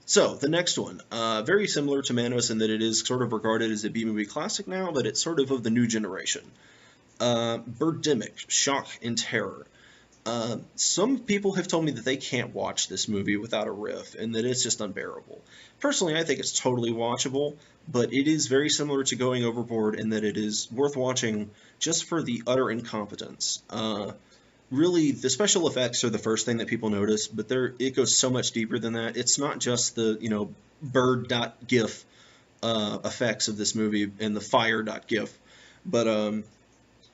So, the next one, very similar to Manos in that it is sort of regarded as a B-movie classic now, but it's sort of the new generation. Birdemic, Shock and Terror. Some people have told me that they can't watch this movie without a riff, and that it's just unbearable. Personally, I think it's totally watchable, but it is very similar to Going Overboard in that it is worth watching just for the utter incompetence. Really, the special effects are the first thing that people notice, but it goes so much deeper than that. It's not just the, Bird.gif effects of this movie and the Fire.gif, but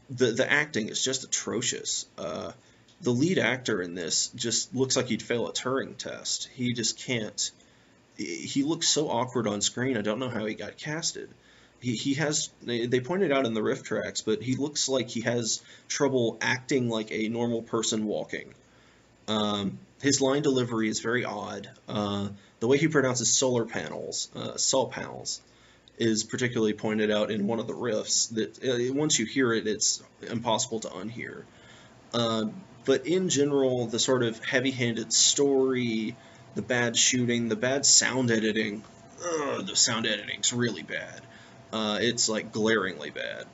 the acting is just atrocious. The lead actor in this just looks like he'd fail a Turing test. He just can't. He looks so awkward on screen. I don't know how he got casted. He has, they pointed out in the riff tracks, but he looks like he has trouble acting like a normal person walking. His line delivery is very odd. The way he pronounces solar panels, sol panels, is particularly pointed out in one of the riffs that once you hear it, it's impossible to unhear. But in general, the sort of heavy-handed story, the bad shooting, the bad sound editing, the sound editing's really bad. It's like glaringly bad.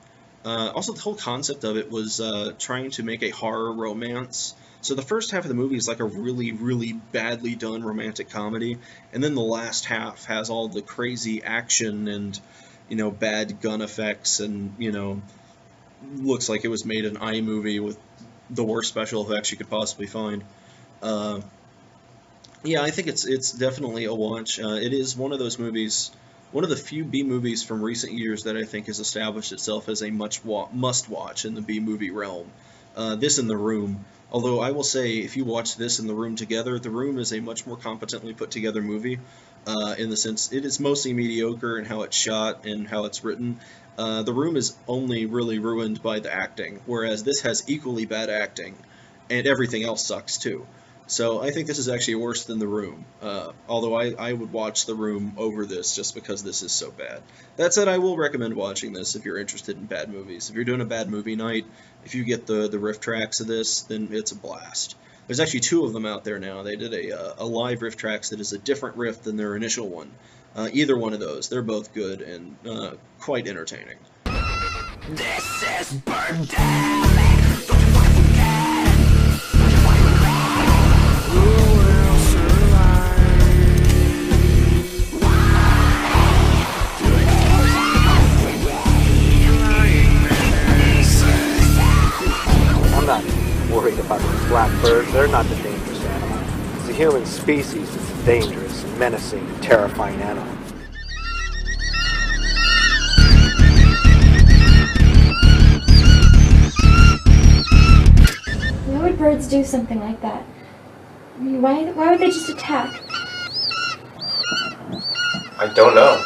Also, the whole concept of it was trying to make a horror romance. So the first half of the movie is like a really, really badly done romantic comedy, and then the last half has all the crazy action and, bad gun effects, and, looks like it was made in iMovie with the worst special effects you could possibly find. Yeah, I think it's definitely a watch. It is one of those movies, one of the few B movies from recent years that I think has established itself as a must-watch in the B movie realm. This and The Room. Although I will say, if you watch this and The Room together, The Room is a much more competently put together movie, in the sense it is mostly mediocre in how it's shot and how it's written. The Room is only really ruined by the acting, whereas this has equally bad acting, and everything else sucks too. So I think this is actually worse than The Room, although I would watch The Room over this just because this is so bad. That said, I will recommend watching this if you're interested in bad movies. If you're doing a bad movie night, if you get the riff tracks of this, then it's a blast. There's actually 2 of them out there now. They did a live riff tracks that is a different riff than their initial one. Either one of those, they're both good and quite entertaining. This is Birdemic. Don't you fucking forget. Don't you fucking regret. Who will survive? I'm not worried about those black birds. They're not the dangerous animal. It's the human species that's the dangerous, menacing, and terrifying animal. Why would birds do something like that? I mean, why would they just attack? I don't know.